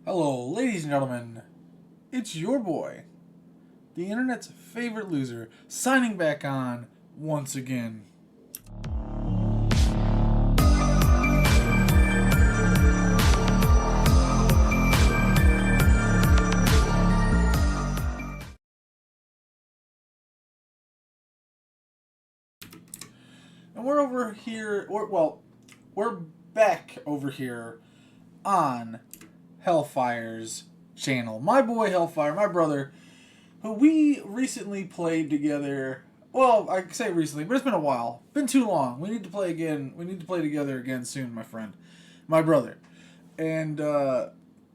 Hello, ladies and gentlemen. It's your boy, the internet's favorite loser, signing back on once again. And we're over here, we're back over here on Hellfire's channel. My boy Hellfire, my brother, who we recently played together. Well, I say recently, but it's been a while. Been too long. We need to play again. We need to play together again soon, my friend. My brother. And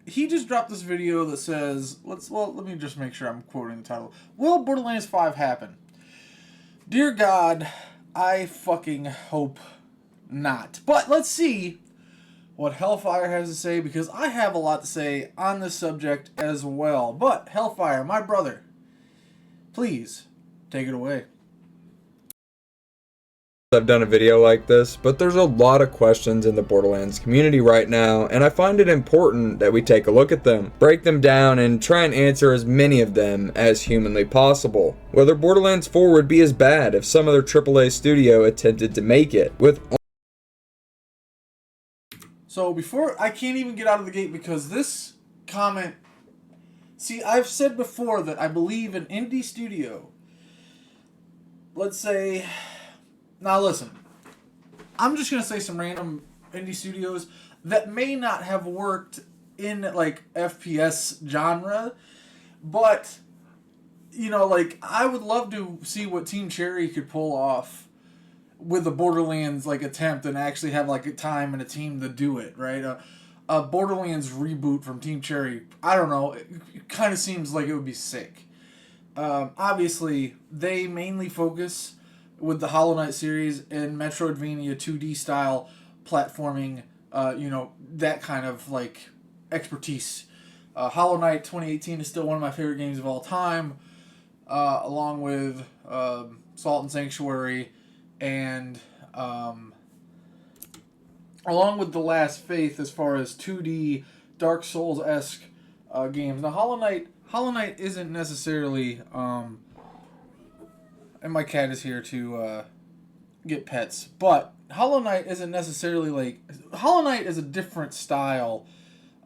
he just dropped this video that says, let me just make sure I'm quoting the title. Will Borderlands 5 happen? Dear God, I fucking hope not. But let's see what Hellfire has to say, because I have a lot to say on this subject as well. But Hellfire, my brother, please take it away. I've done a video like this, but there's a lot of questions in the Borderlands community right now, and I find it important that we take a look at them, break them down, and try and answer as many of them as humanly possible. Whether Borderlands 4 would be as bad if some other AAA studio attempted to make it, with So before, I can't even get out of the gate because this comment... See, I've said before that I believe an indie studio, let's say... Now listen, I'm just going to say some random indie studios that may not have worked in, like, FPS genre, but, you know, like, I would love to see what Team Cherry could pull off with the Borderlands, like, attempt and actually have, like, a time and a team to do it, right? A Borderlands reboot from Team Cherry, I don't know, it kind of seems like it would be sick. Obviously, they mainly focus with the Hollow Knight series and Metroidvania 2D style platforming, that kind of, like, expertise. Hollow Knight 2018 is still one of my favorite games of all time, along with Salt and Sanctuary, and along with The Last Faith as far as 2D Dark Souls-esque games. Now, Hollow Knight isn't necessarily... and my cat is here to get pets. But Hollow Knight isn't necessarily like... Hollow Knight is a different style,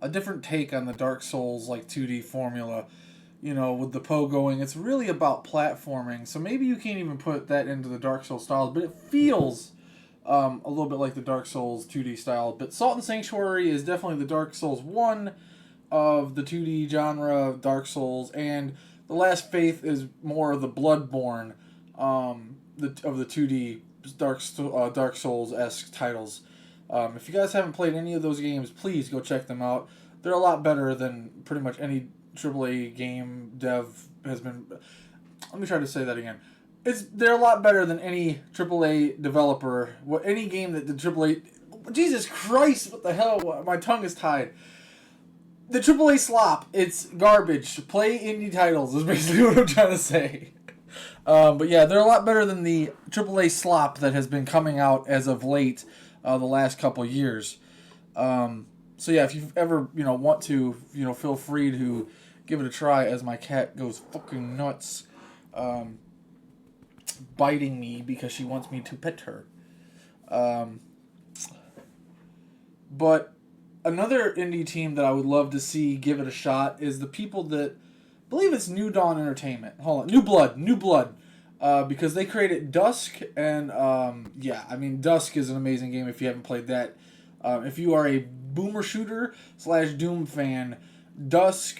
a different take on the Dark Souls, like, 2D formula, you know, with the pogoing. It's really about platforming. So maybe you can't even put that into the Dark Souls styles, but it feels a little bit like the Dark Souls 2D style. But Salt and Sanctuary is definitely the Dark Souls 1 of the 2D genre of Dark Souls, and The Last Faith is more of the Bloodborne of the 2D Dark Souls-esque titles. If you guys haven't played any of those games, please go check them out. They're a lot better than pretty much any AAA game dev has been. Let me try to say that again. They're a lot better than any AAA developer. Any game that the AAA... Jesus Christ, what the hell? My tongue is tied. The AAA slop, it's garbage. Play indie titles is basically what I'm trying to say. But yeah, they're a lot better than the AAA slop that has been coming out as of late, the last couple years. So yeah, if you ever want to, feel free to give it a try. As my cat goes fucking nuts, biting me because she wants me to pet her. But another indie team that I would love to see give it a shot is the people that... I believe it's New Dawn Entertainment. Hold on. New Blood. Because they created Dusk, and Dusk is an amazing game if you haven't played that. If you are a boomer shooter / Doom fan, Dusk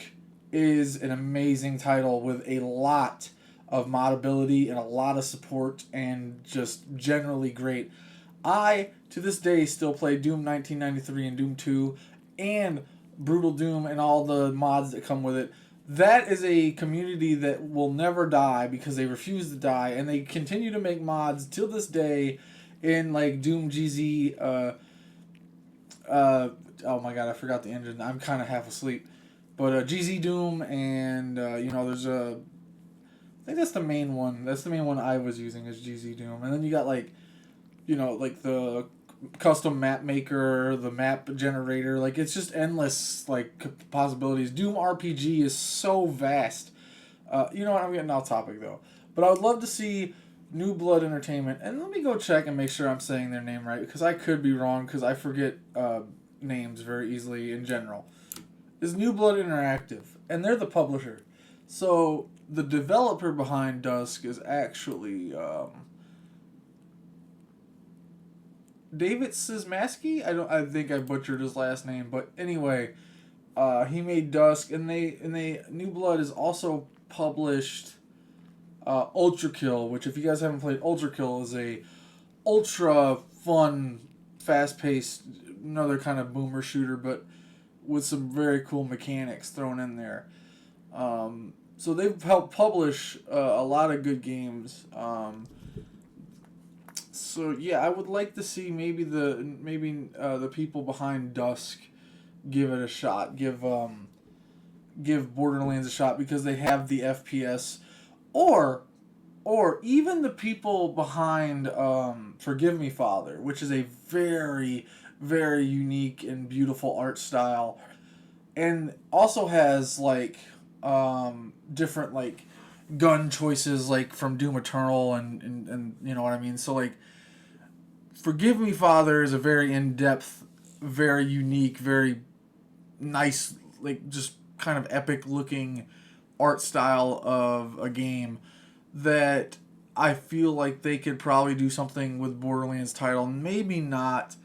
is an amazing title with a lot of modability and a lot of support and just generally great. I, to this day, still play Doom 1993 and Doom 2 and Brutal Doom and all the mods that come with it. That is a community that will never die because they refuse to die, and they continue to make mods till this day in, like, Doom GZ. Oh my god, I forgot the engine. I'm kind of half asleep. But GZ Doom, and there's a... I think that's the main one. That's the main one I was using, is GZ Doom. And then you got, like, like the custom map maker, the map generator. Like, it's just endless, like, possibilities. Doom RPG is so vast. You know what? I'm getting off topic, though. But I would love to see New Blood Entertainment. And let me go check and make sure I'm saying their name right, because I could be wrong, because I forget names very easily in general. Is New Blood Interactive, and they're the publisher. So the developer behind Dusk is actually David Szymanski. I think I butchered his last name, but anyway, he made Dusk, and they New Blood is also published Ultra Kill, which, if you guys haven't played, Ultra Kill is a ultra fun, fast paced, another kind of boomer shooter, but with some very cool mechanics thrown in there. So they've helped publish a lot of good games. So yeah, I would like to see maybe the people behind Dusk give it a shot. Give Borderlands a shot, because they have the FPS, or even the people behind Forgive Me Father, which is a very, very unique and beautiful art style, and also has like different like gun choices, like from Doom Eternal, and you know what I mean. So like, Forgive Me Father is a very in-depth, very unique, very nice, like just kind of epic looking art style of a game that I feel like they could probably do something with Borderlands title. Maybe not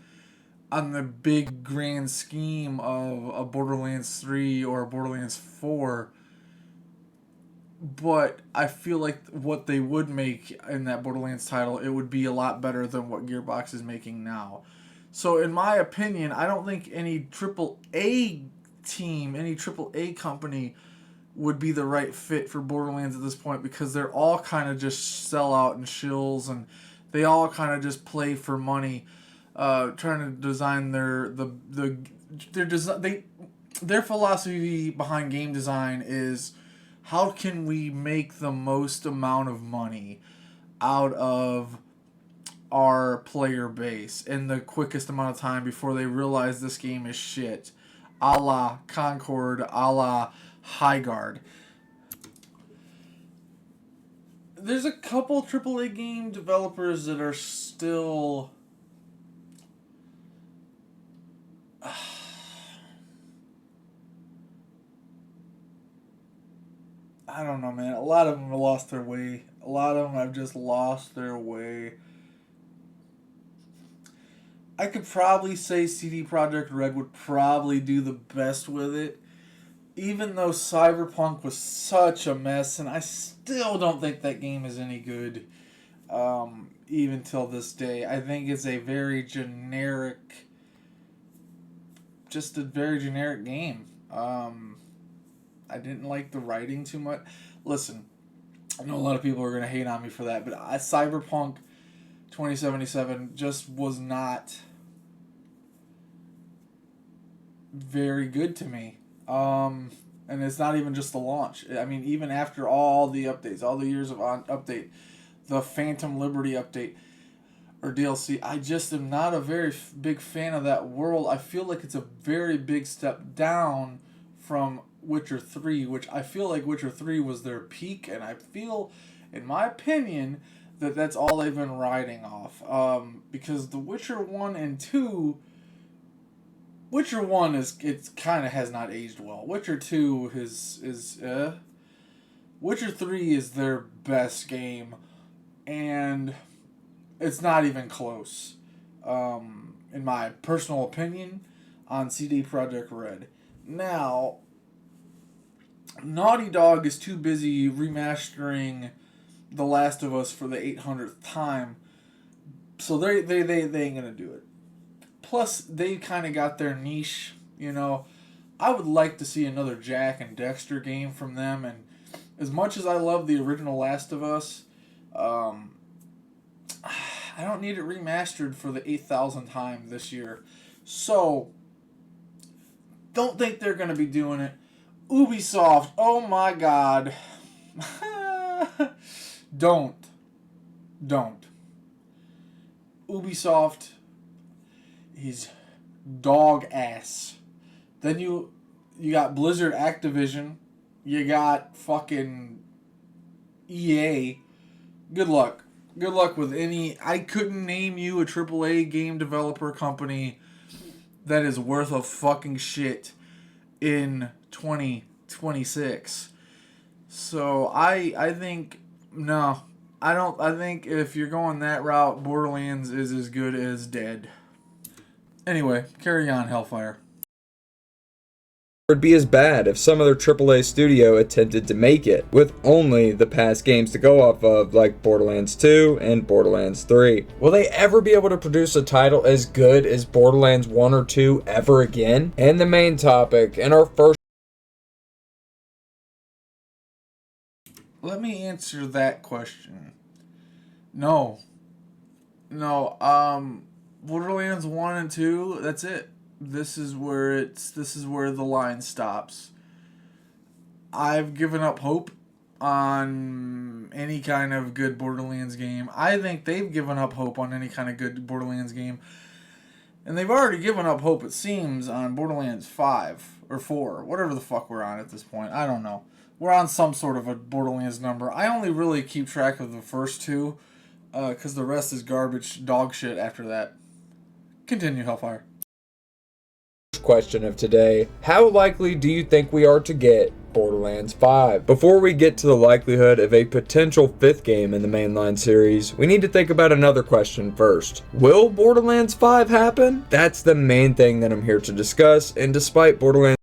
on the big grand scheme of a Borderlands 3 or a Borderlands 4, but I feel like what they would make in that Borderlands title, it would be a lot better than what Gearbox is making now. So in my opinion, I don't think any AAA team, any AAA company would be the right fit for Borderlands at this point, because they're all kind of just sell out and shills, and they all kind of just play for money, trying to design their philosophy behind game design is, how can we make the most amount of money out of our player base in the quickest amount of time before they realize this game is shit, a la Concord, a la Highguard. There's a couple AAA game developers that are still I don't know, man. A lot of them have lost their way. A lot of them have just lost their way. I could probably say CD Projekt Red would probably do the best with it, even though Cyberpunk was such a mess, and I still don't think that game is any good, even till this day. I think it's a very generic, just a very generic game. I didn't like the writing too much. Listen, I know a lot of people are going to hate on me for that, but Cyberpunk 2077 just was not very good to me. And it's not even just the launch. I mean, even after all the updates, all the years of update, the Phantom Liberty update, or DLC, I just am not a very big fan of that world. I feel like it's a very big step down from Witcher 3, which I feel like Witcher 3 was their peak, and I feel, in my opinion, that that's all they've been riding off. Because the Witcher 1 and 2, Witcher 1 it kind of has not aged well. Witcher 2 is Witcher 3 is their best game, and it's not even close, in my personal opinion, on CD Projekt Red. Now, Naughty Dog is too busy remastering The Last of Us for the 800th time, so they ain't gonna do it. Plus, they kind of got their niche, you know. I would like to see another Jack and Dexter game from them, and as much as I love the original Last of Us, I don't need it remastered for the 8,000th time this year. So, don't think they're going to be doing it. Ubisoft, oh my god. Don't. Ubisoft, He's dog ass. Then you got Blizzard Activision. You got fucking EA. Good luck. Good luck with any. I couldn't name you a AAA game developer company that is worth a fucking shit in 2026. So I think no. I think if you're going that route, Borderlands is as good as dead. Anyway, carry on, Hellfire. Would be as bad if some other AAA studio attempted to make it, with only the past games to go off of, like Borderlands 2 and Borderlands 3. Will they ever be able to produce a title as good as Borderlands 1 or 2 ever again? And the main topic, and our first... Let me answer that question. No. Borderlands 1 and 2, that's it. This is where the line stops. I've given up hope on any kind of good Borderlands game. I think they've given up hope on any kind of good Borderlands game. And they've already given up hope, it seems, on Borderlands 5 or 4, whatever the fuck we're on at this point. I don't know. We're on some sort of a Borderlands number. I only really keep track of the first two, because the rest is garbage dog shit after that. Continue, Hellfire. Question of today: how likely do you think we are to get Borderlands 5? Before we get to the likelihood of a potential 5th game in the mainline series, we need to think about another question first. Will Borderlands 5 happen? That's the main thing that I'm here to discuss, and despite Borderlands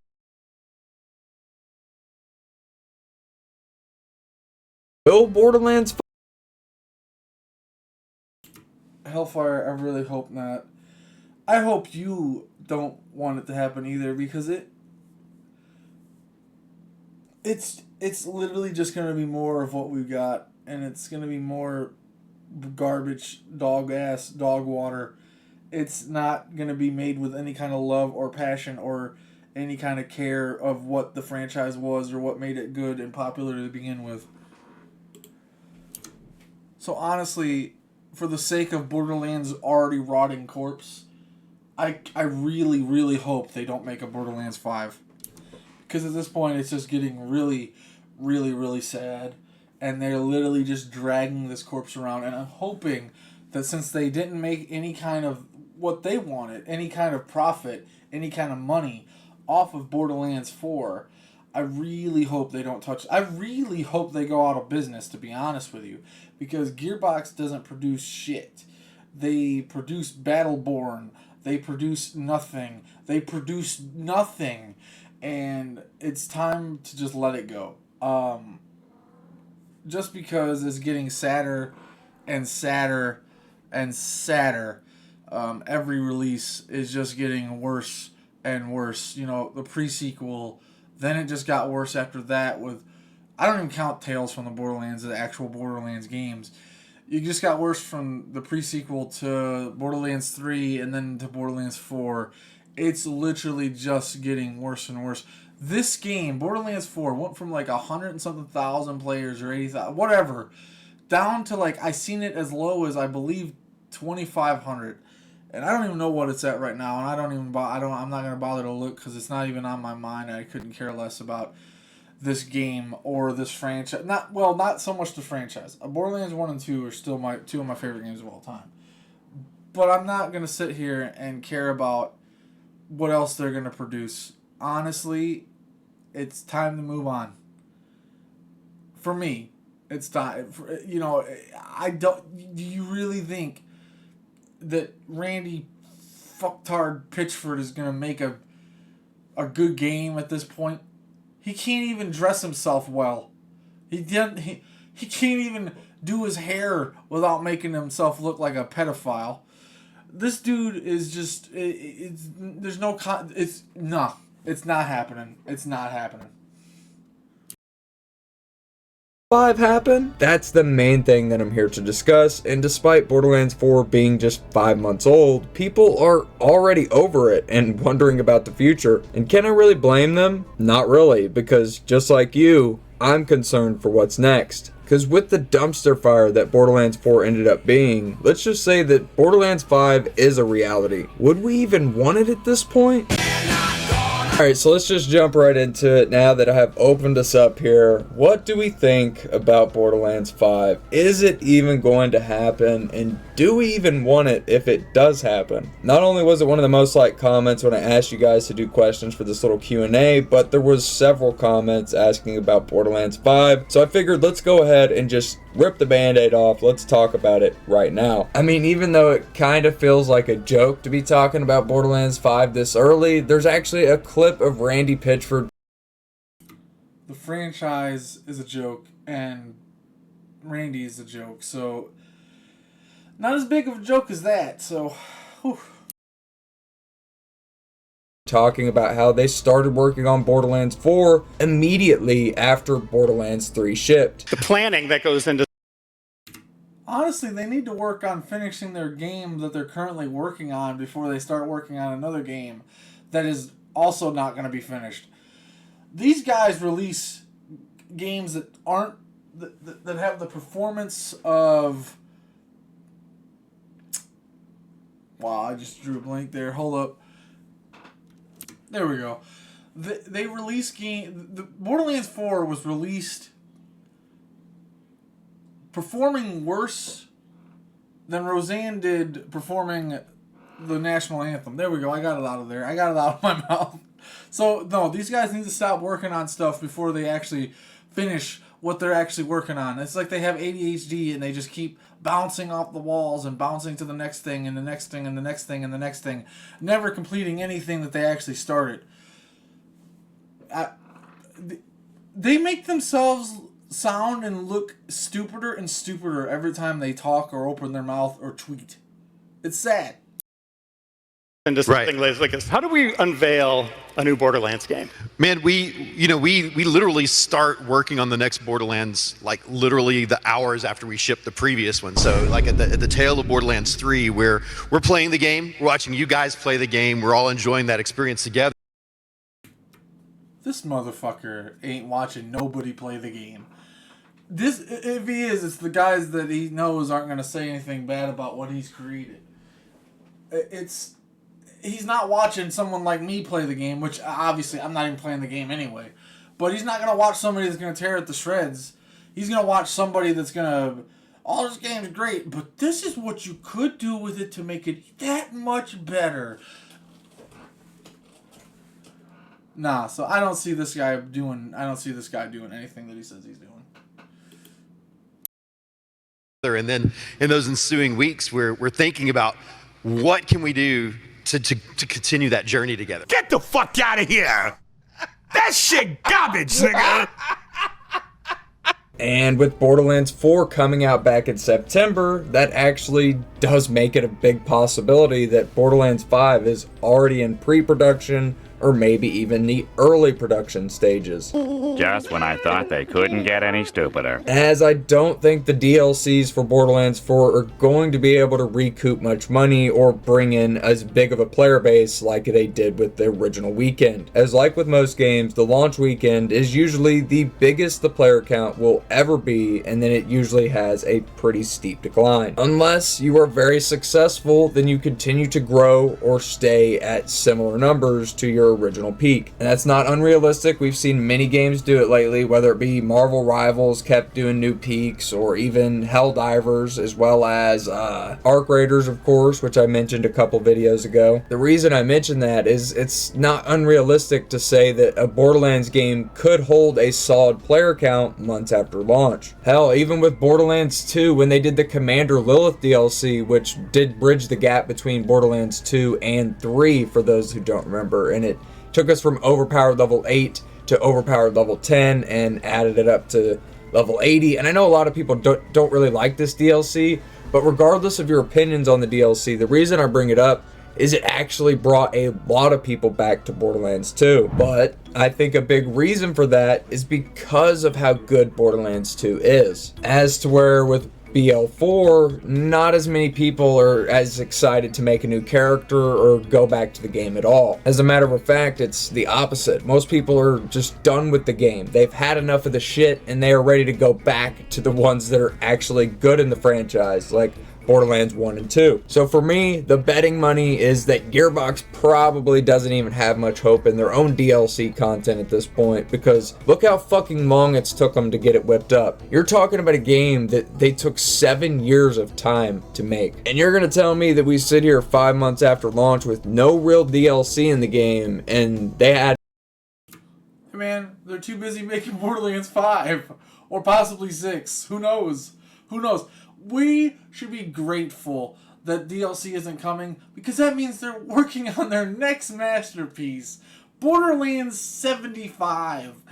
Will Borderlands 5 Hellfire, I really hope not. I hope you don't want it to happen either, because it's literally just going to be more of what we've got, and it's going to be more garbage, dog ass, dog water. It's not going to be made with any kind of love or passion or any kind of care of what the franchise was or what made it good and popular to begin with. So honestly, for the sake of Borderlands' already rotting corpse, I really, really hope they don't make a Borderlands 5. Because at this point, it's just getting really, really, really sad. And they're literally just dragging this corpse around. And I'm hoping that since they didn't make any kind of what they wanted, any kind of profit, any kind of money off of Borderlands 4, I really hope they don't touch... I really hope they go out of business, to be honest with you. Because Gearbox doesn't produce shit. They produce Battleborn. They produce nothing. And it's time to just let it go. Just because it's getting sadder and sadder and sadder. Every release is just getting worse and worse. You know, the pre-sequel, then it just got worse after that with... I don't even count Tales from the Borderlands, the actual Borderlands games. You just got worse from the pre-sequel to Borderlands 3 and then to Borderlands 4. It's literally just getting worse and worse. This game, Borderlands 4, went from like 100 and something thousand players or 80,000, whatever, down to like, I seen it as low as I believe 2,500. And I don't even know what it's at right now, and I'm not going to bother to look because it's not even on my mind. I couldn't care less about this game or this franchise. Not so much the franchise. Borderlands 1 and 2 are still two of my favorite games of all time. But I'm not going to sit here and care about what else they're going to produce. Honestly, it's time to move on. For me, it's time. You know, do you really think that Randy fucktard Pitchford is going to make a good game at this point? He can't even dress himself well. He can't even do his hair without making himself look like a pedophile. This dude is just... It's not happening. It's not happening. 5 happen? That's the main thing that I'm here to discuss, and despite Borderlands 4 being just 5 months old, people are already over it and wondering about the future. And can I really blame them? Not really, because just like you, I'm concerned for what's next. Because with the dumpster fire that Borderlands 4 ended up being, let's just say that Borderlands 5 is a reality. Would we even want it at this point? Alright, so let's just jump right into it now that I have opened us up here. What do we think about Borderlands 5? Is it even going to happen? And do we even want it if it does happen? Not only was it one of the most liked comments when I asked you guys to do questions for this little Q&A, but there was several comments asking about Borderlands 5. So I figured let's go ahead and just rip the band-aid off. Let's talk about it right now. I mean, even though it kind of feels like a joke to be talking about Borderlands 5 this early, there's actually a clip of Randy Pitchford. The franchise is a joke, and Randy is a joke, so not as big of a joke as that, so whew. Talking about how they started working on Borderlands 4 immediately after Borderlands 3 shipped. The planning that goes into... Honestly, they need to work on finishing their game that they're currently working on before they start working on another game that is also not going to be finished. These guys release games that aren't... that have the performance of... Wow, I just drew a blank there. Hold up. There we go. They released game. The Borderlands 4 was released performing worse than Roseanne did performing the national anthem. There we go. I got it out of there. I got it out of my mouth. So no, these guys need to stop working on stuff before they actually finish what they're actually working on. It's like they have ADHD and they just keep bouncing off the walls and bouncing to the next thing and the next thing and the next thing and the next thing, never completing anything that they actually started. They make themselves sound and look stupider and stupider every time they talk or open their mouth or tweet. It's sad. Into something like this. How do we unveil a new Borderlands game? Man, we literally start working on the next Borderlands like literally the hours after we ship the previous one. So like at the tail of Borderlands 3, we're playing the game, we're watching you guys play the game, we're all enjoying that experience together. This motherfucker ain't watching nobody play the game. This, if he is, it's the guys that he knows aren't going to say anything bad about what he's created. He's not watching someone like me play the game, which obviously I'm not even playing the game anyway. But he's not going to watch somebody that's going to tear it to shreds. He's going to watch somebody that's going to, oh, this game's great, but this is what you could do with it to make it that much better. Nah, so I don't see this guy doing anything that he says he's doing. And then in those ensuing weeks, we're thinking about what can we do to continue that journey together. Get the fuck out of here! That shit garbage, nigga! And with Borderlands 4 coming out back in September, that actually does make it a big possibility that Borderlands 5 is already in pre-production or maybe even the early production stages. Just when I thought they couldn't get any stupider. As I don't think the DLCs for Borderlands 4 are going to be able to recoup much money or bring in as big of a player base like they did with the original weekend. As like with most games, the launch weekend is usually the biggest the player count will ever be, and then it usually has a pretty steep decline. Unless you are very successful, then you continue to grow or stay at similar numbers to your original peak. And that's not unrealistic. We've seen many games do it lately, whether it be Marvel Rivals kept doing new peaks, or even Helldivers, as well as Arc Raiders, of course, which I mentioned a couple videos ago. The reason I mention that is it's not unrealistic to say that a Borderlands game could hold a solid player count months after launch. Hell, even with Borderlands 2, when they did the Commander Lilith DLC, which did bridge the gap between Borderlands 2 and 3, for those who don't remember, and it took us from overpowered level 8 to overpowered level 10 and added it up to level 80. And I know a lot of people don't really like this DLC, but regardless of your opinions on the DLC, the reason I bring it up is it actually brought a lot of people back to Borderlands 2. But I think a big reason for that is because of how good Borderlands 2 is. As to where with BL4, not as many people are as excited to make a new character or go back to the game at all. As a matter of fact, it's the opposite. Most people are just done with the game. They've had enough of the shit and they are ready to go back to the ones that are actually good in the franchise, like Borderlands 1 and 2. So for me, the betting money is that Gearbox probably doesn't even have much hope in their own DLC content at this point, because look how fucking long it's took them to get it whipped up. You're talking about a game that they took 7 years of time to make. And you're gonna tell me that we sit here 5 months after launch with no real DLC in the game, and they had... Hey man, they're too busy making Borderlands 5. Or possibly 6. Who knows? Who knows? We should be grateful that DLC isn't coming, because that means they're working on their next masterpiece, Borderlands 75.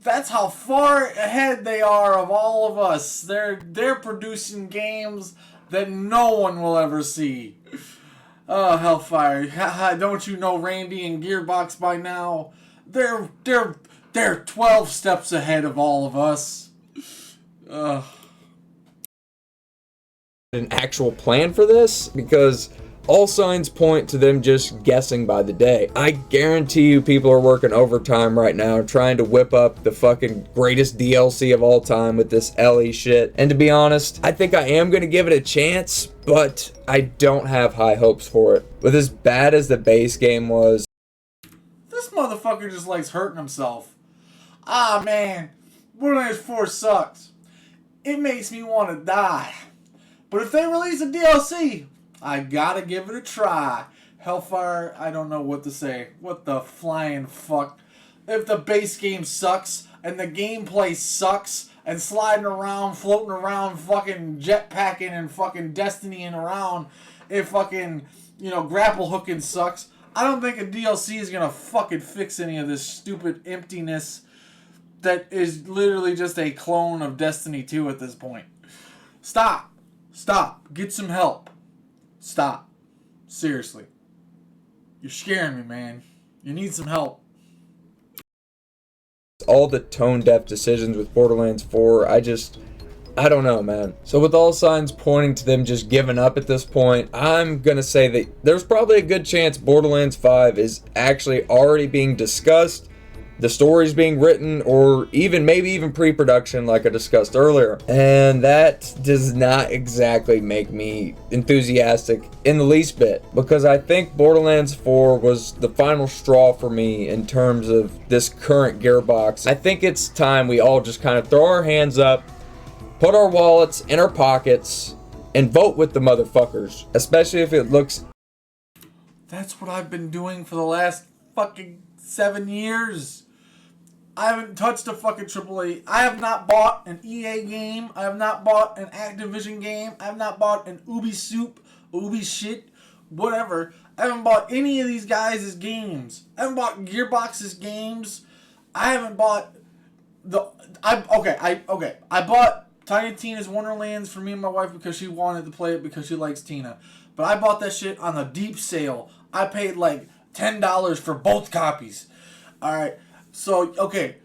That's how far ahead they are of all of us. They're producing games that no one will ever see. Oh, Hellfire. Don't you know Randy and Gearbox by now? They're 12 steps ahead of all of us. An actual plan for this, because all signs point to them just guessing by the day. I guarantee you people are working overtime right now trying to whip up the fucking greatest DLC of all time with this Ellie shit. And to be honest, I think I am going to give it a chance, but I don't have high hopes for it. With as bad as the base game was, this motherfucker just likes hurting himself. Ah man, Borderlands 4 sucks. It makes me want to die. But if they release a DLC, I gotta give it a try. Hellfire, I don't know what to say. What the flying fuck. If the base game sucks, and the gameplay sucks, and sliding around, floating around, fucking jetpacking and fucking Destinying around, if fucking, grapple hooking sucks, I don't think a DLC is gonna fucking fix any of this stupid emptiness that is literally just a clone of Destiny 2 at this point. Stop. Get some help. Stop. Seriously. You're scaring me, man. You need some help. all the tone-deaf decisions with Borderlands 4, I don't know, man. So with all signs pointing to them just giving up at this point, I'm gonna say that there's probably a good chance Borderlands 5 is actually already being discussed, the story's being written, or maybe even pre-production like I discussed earlier. And that does not exactly make me enthusiastic in the least bit, because I think Borderlands 4 was the final straw for me in terms of this current Gearbox. I think it's time we all just kind of throw our hands up, put our wallets in our pockets, and vote with the motherfuckers, especially if it looks... That's what I've been doing for the last fucking 7 years. I haven't touched a fucking AAA. I have not bought an EA game. I have not bought an Activision game. I have not bought an Ubi Soup, Ubi shit, whatever. I haven't bought any of these guys' games. I haven't bought Gearbox's games. I haven't bought I bought Tiny Tina's Wonderlands for me and my wife because she wanted to play it because she likes Tina. But I bought that shit on a deep sale. I paid like $10 for both copies. Alright. So, okay.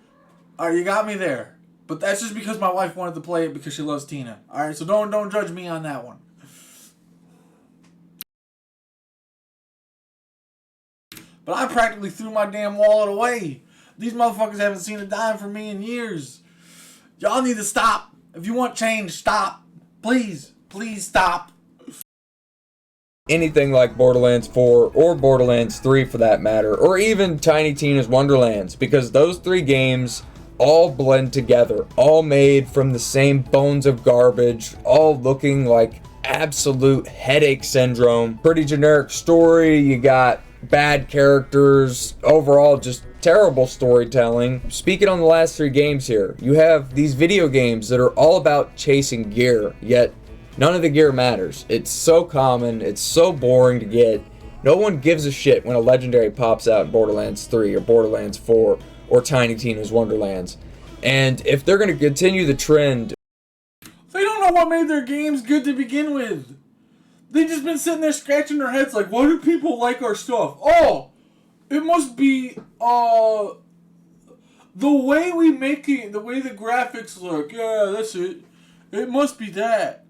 Alright, you got me there. But that's just because my wife wanted to play it because she loves Tina. Alright, so don't judge me on that one. But I practically threw my damn wallet away. These motherfuckers haven't seen a dime from me in years. Y'all need to stop. If you want change, stop. Please. Please stop. anything like Borderlands 4 or Borderlands 3 for that matter, or even Tiny Tina's Wonderlands, because those three games all blend together, all made from the same bones of garbage, all looking like absolute headache syndrome. Pretty generic story, you got bad characters, overall just terrible storytelling. Speaking on the last three games here, you have these video games that are all about chasing gear, yet none of the gear matters. It's so common, it's so boring to get. No one gives a shit when a legendary pops out in Borderlands 3 or Borderlands 4 or Tiny Tina's Wonderlands. And if they're going to continue the trend... They don't know what made their games good to begin with. They've just been sitting there scratching their heads like, why do people like our stuff? Oh, it must be, the way we make it, the way the graphics look. Yeah, that's it. It must be that.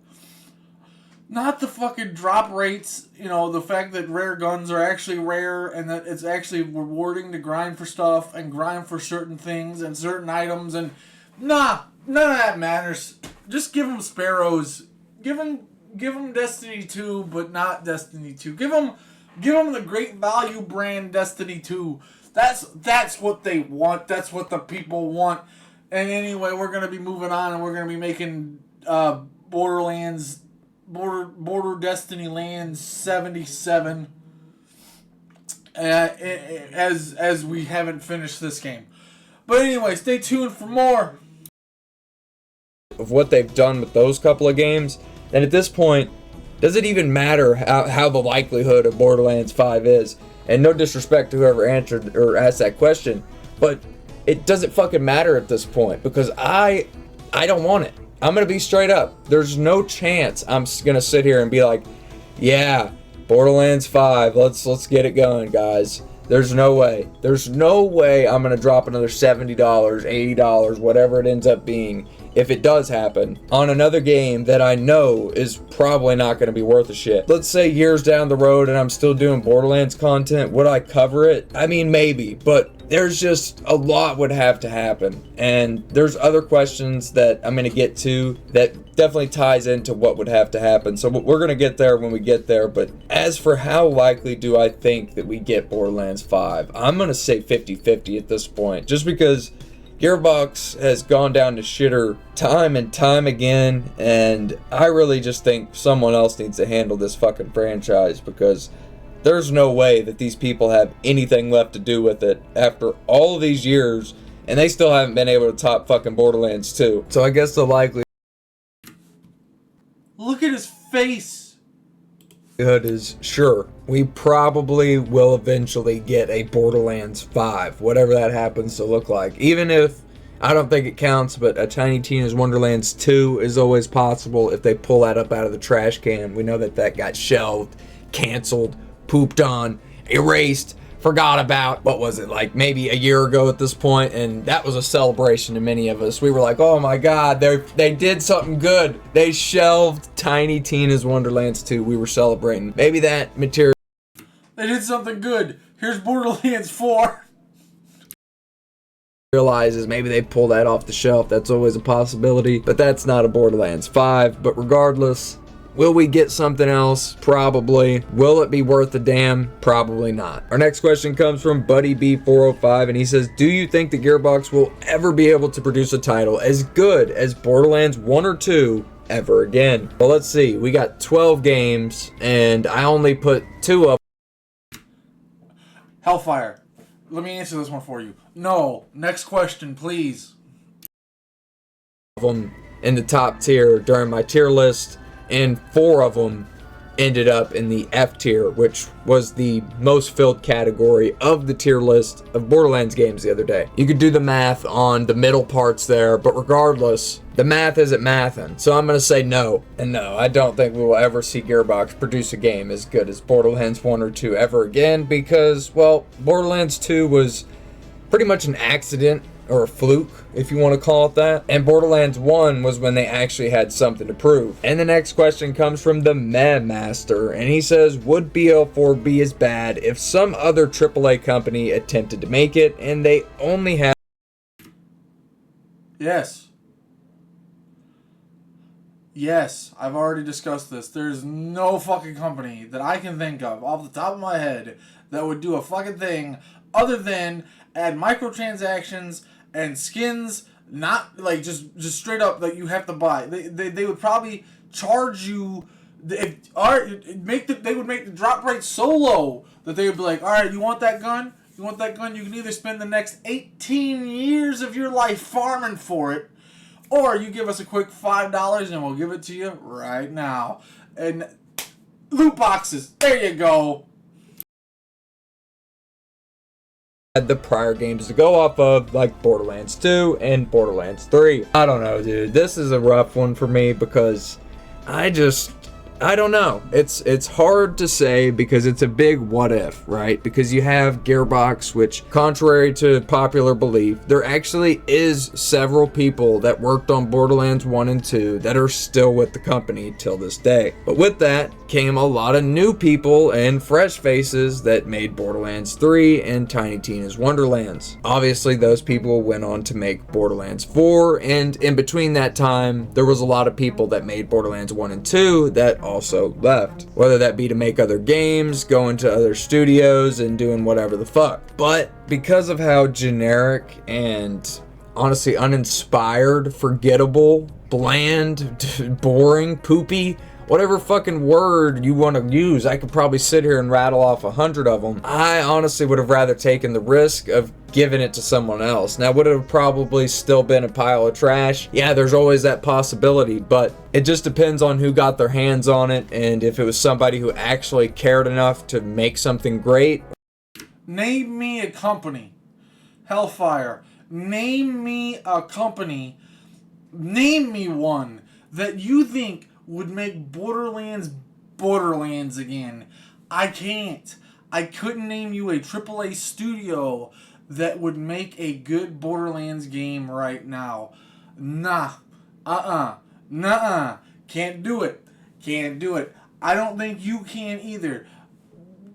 Not the fucking drop rates, you know, the fact that rare guns are actually rare and that it's actually rewarding to grind for stuff and grind for certain things and certain items. And nah, none of that matters. Just give them Sparrows. Give them Destiny 2, but not Destiny 2. Give them the great value brand Destiny 2. That's what they want. That's what the people want. And anyway, we're going to be moving on and we're going to be making Borderlands... Border Destiny Lands 77 as we haven't finished this game. But anyway, stay tuned for more of what they've done with those couple of games. And at this point, does it even matter how the likelihood of Borderlands 5 is? And no disrespect to whoever answered or asked that question, but it doesn't fucking matter at this point because I don't want it. I'm going to be straight up. There's no chance I'm going to sit here and be like, yeah, Borderlands 5, let's get it going, guys. There's no way. There's no way I'm going to drop another $70, $80, whatever it ends up being, if it does happen, on another game that I know is probably not going to be worth a shit. Let's say years down the road and I'm still doing Borderlands content. Would I cover it? I mean, maybe, but there's just a lot would have to happen. And there's other questions that I'm going to get to that definitely ties into what would have to happen. So we're going to get there when we get there. But as for how likely do I think that we get Borderlands 5, I'm going to say 50-50 at this point. Just because Gearbox has gone down to shitter time and time again. And I really just think someone else needs to handle this fucking franchise because there's no way that these people have anything left to do with it after all of these years, and they still haven't been able to top fucking Borderlands 2. So I guess the likelihood Look at his face. is, sure, we probably will eventually get a Borderlands 5, whatever that happens to look like. Even if, I don't think it counts, but a Tiny Tina's Wonderlands 2 is always possible if they pull that up out of the trash can. We know that got shelved, canceled, pooped on, erased, forgot about. What was it, like maybe a year ago at this point? And that was a celebration to many of us. We were like, oh my god, they did something good. They shelved Tiny Tina's Wonderlands 2. We were celebrating. Maybe that material. They did something good. Here's Borderlands 4. Realizes maybe they pull that off the shelf. That's always a possibility. But that's not a Borderlands 5. But regardless, will we get something else? Probably. Will it be worth a damn? Probably not. Our next question comes from Buddy B405, and he says, do you think that Gearbox will ever be able to produce a title as good as Borderlands 1 or 2 ever again? Well, let's see. We got 12 games, and I only put 2 of Hellfire. Let me answer this one for you. No. Next question, please. them in the top tier during my tier list, and 4 of them ended up in the F tier, which was the most filled category of the tier list of Borderlands games the other day. You could do the math on the middle parts there, but regardless, the math isn't mathin'. So I'm going to say no. And no, I don't think we will ever see Gearbox produce a game as good as Borderlands 1 or 2 ever again because, well, Borderlands 2 was pretty much an accident, or a fluke, if you want to call it that. And Borderlands 1 was when they actually had something to prove. And the next question comes from the Meh Master, and he says, would BL4 be as bad if some other AAA company attempted to make it and they only had... Yes. Yes, I've already discussed this. There's no fucking company that I can think of off the top of my head that would do a fucking thing other than add microtransactions and skins, not like just straight up that you have to buy. They would probably charge you they would make the drop rate so low that they would be like, all right, you want that gun? You want that gun? You can either spend the next 18 years of your life farming for it, or you give us a quick $5 and we'll give it to you right now. And loot boxes, there you go. Had the prior games to go off of, like Borderlands 2 and Borderlands 3. I don't know, dude. This is a rough one for me because I I don't know. It's hard to say because it's a big what if, right? Because you have Gearbox, which, contrary to popular belief, there actually is several people that worked on Borderlands 1 and 2 that are still with the company till this day. But with that came a lot of new people and fresh faces that made Borderlands 3 and Tiny Tina's Wonderlands. Obviously, those people went on to make Borderlands 4, and in between that time, there was a lot of people that made Borderlands 1 and 2 that also left. Whether that be to make other games, going to other studios, and doing whatever the fuck. But because of how generic and honestly uninspired, forgettable, bland, boring, poopy, whatever fucking word you want to use, I could probably sit here and rattle off 100 of them. I honestly would have rather taken the risk of giving it to someone else. Now, would it have probably still been a pile of trash? Yeah, there's always that possibility, but it just depends on who got their hands on it and if it was somebody who actually cared enough to make something great. Name me a company. Hellfire. Name me a company. Name me one that you think would make Borderlands again. I can't. I couldn't name you a AAA studio that would make a good Borderlands game right now. Nah. Nuh-uh. Can't do it. Can't do it. I don't think you can either.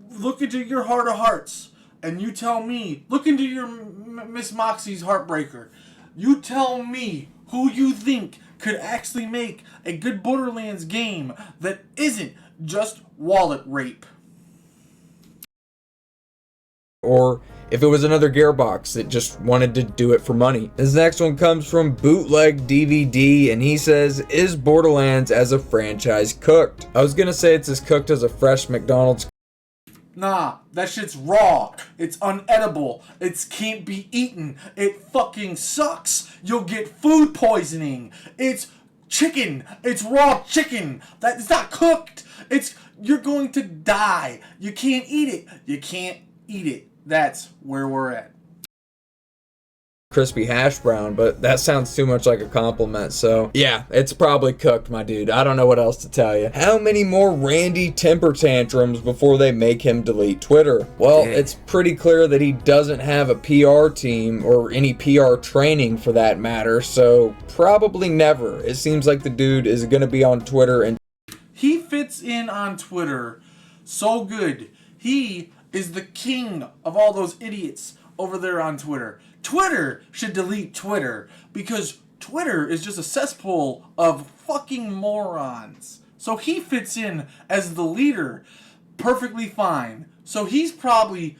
Look into your heart of hearts and you tell me, look into your Miss Moxie's Heartbreaker. You tell me who you think could actually make a good Borderlands game that isn't just wallet rape. Or if it was another Gearbox that just wanted to do it for money. This next one comes from Bootleg DVD, and he says, is Borderlands as a franchise cooked? I was gonna say it's as cooked as a fresh McDonald's. Nah, that shit's raw. It's unedible. It can't be eaten. It fucking sucks. You'll get food poisoning. It's chicken. It's raw chicken. It's not cooked. You're going to die. You can't eat it. You can't eat it. That's where we're at. Crispy hash brown, but that sounds too much like a compliment, so yeah, it's probably cooked, my dude. I don't know what else to tell you. How many more Randy temper tantrums before they make him delete Twitter? Well, it's pretty clear that he doesn't have a PR team or any PR training for that matter, so probably never. It seems like the dude is gonna be on Twitter and he fits in on Twitter so good. He is the king of all those idiots over there on Twitter. Twitter should delete Twitter because Twitter is just a cesspool of fucking morons. So he fits in as the leader perfectly fine. So he's probably,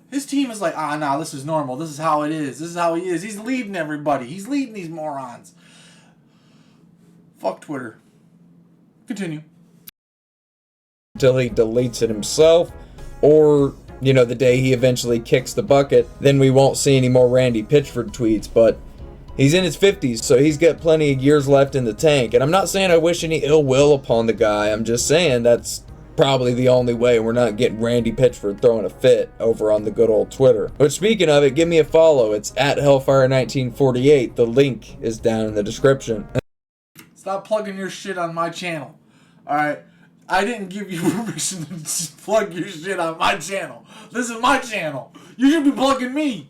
his team is like, nah, this is normal. This is how it is. This is how he is. He's leading everybody. He's leading these morons. Fuck Twitter. Continue. until he deletes it himself, or the day he eventually kicks the bucket, then we won't see any more Randy Pitchford tweets. But he's in his 50s, so he's got plenty of years left in the tank. And I'm not saying I wish any ill will upon the guy. I'm just saying that's probably the only way we're not getting Randy Pitchford throwing a fit over on the good old Twitter. But speaking of it, give me a follow. It's at Hellfire1948. The link is down in the description. Stop plugging your shit on my channel. Alright? I didn't give you permission to plug your shit on my channel. This is my channel. You should be plugging me.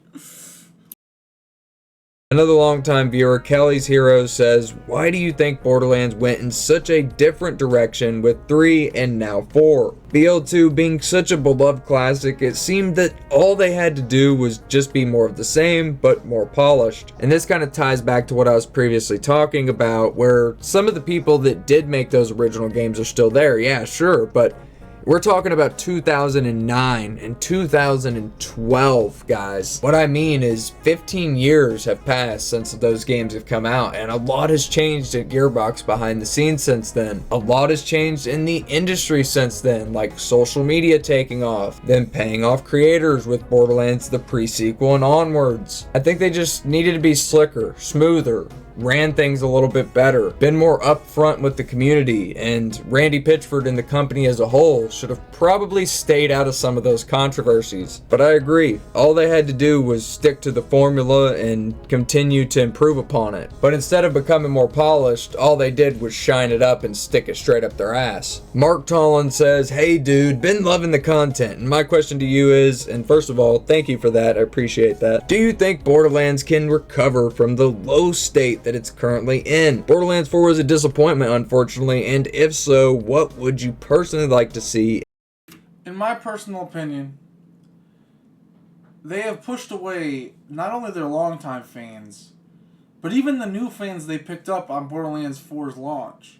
Another longtime viewer, Kelly's Hero, says, why do you think Borderlands went in such a different direction with 3 and now 4? BL2 being such a beloved classic, it seemed that all they had to do was just be more of the same, but more polished. And this kind of ties back to what I was previously talking about, where some of the people that did make those original games are still there, yeah, sure, but we're talking about 2009 and 2012, guys. What I mean is 15 years have passed since those games have come out, and a lot has changed at Gearbox behind the scenes since then. A lot has changed in the industry since then, like social media taking off, then paying off creators with Borderlands the pre-sequel and onwards. I think they just needed to be slicker, smoother, ran things a little bit better, been more upfront with the community, and Randy Pitchford and the company as a whole should have probably stayed out of some of those controversies. But I agree, all they had to do was stick to the formula and continue to improve upon it. But instead of becoming more polished, all they did was shine it up and stick it straight up their ass. Mark Tollin says, hey dude, been loving the content, and my question to you is, and first of all, thank you for that, I appreciate that. Do you think Borderlands can recover from the low state that it's currently in? Borderlands 4 was a disappointment, unfortunately, and if so, what would you personally like to see? In my personal opinion, they have pushed away not only their longtime fans, but even the new fans they picked up on Borderlands 4's launch.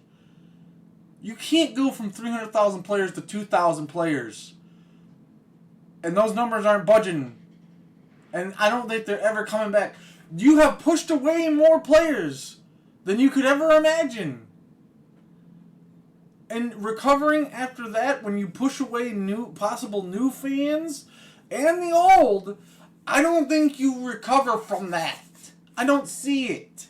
You can't go from 300,000 players to 2,000 players. And those numbers aren't budging. And I don't think they're ever coming back. You have pushed away more players than you could ever imagine. And recovering after that, when you push away possible new fans and the old, I don't think you recover from that. I don't see it.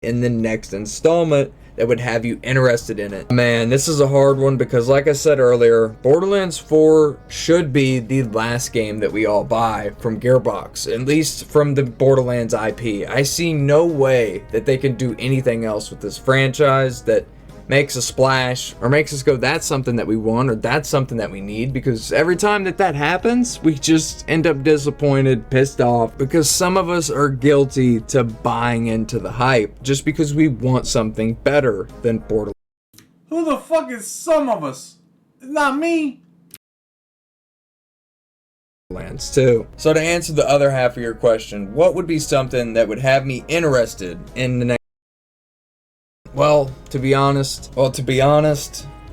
In the next installment that would have you interested in it. Man, this is a hard one because like I said earlier, Borderlands 4 should be the last game that we all buy from Gearbox, at least from the Borderlands IP. I see no way that they can do anything else with this franchise that makes a splash or makes us go, that's something that we want or that's something that we need, because every time that happens, we just end up disappointed, pissed off, because some of us are guilty to buying into the hype just because we want something better than Borderlands. Who the fuck is some of us? Not me. Borderlands 2. So to answer the other half of your question, what would be something that would have me interested in the next? Well, to be honest,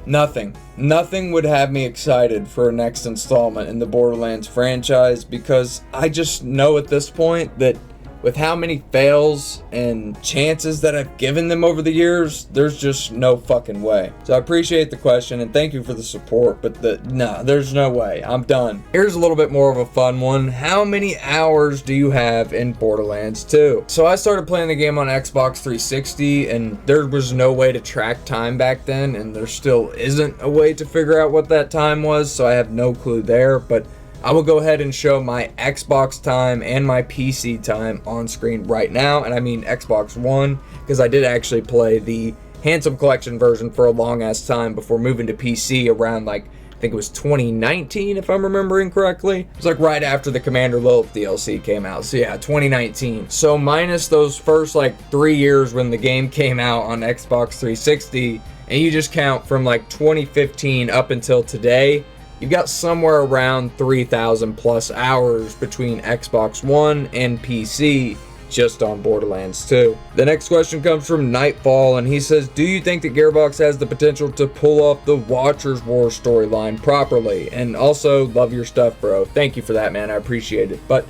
nothing. Nothing would have me excited for a next installment in the Borderlands franchise, because I just know at this point that with how many fails and chances that I've given them over the years, there's just no fucking way. So I appreciate the question and thank you for the support, but no, there's no way. I'm done. Here's a little bit more of a fun one. How many hours do you have in Borderlands 2? So I started playing the game on Xbox 360 and there was no way to track time back then, and there still isn't a way to figure out what that time was, so I have no clue there, but I will go ahead and show my Xbox time and my PC time on screen right now, and I mean Xbox One, because I did actually play the Handsome Collection version for a long ass time before moving to PC around, like, I think it was 2019 if I'm remembering correctly. It was like right after the Commander Lilith DLC came out, so yeah, 2019. So minus those first like 3 years when the game came out on Xbox 360, and you just count from like 2015 up until today, you've got somewhere around 3,000 plus hours between Xbox One and PC just on Borderlands 2. The next question comes from Nightfall, and he says, do you think that Gearbox has the potential to pull off the Watchers War storyline properly? And also, love your stuff, bro. Thank you for that, man. I appreciate it. But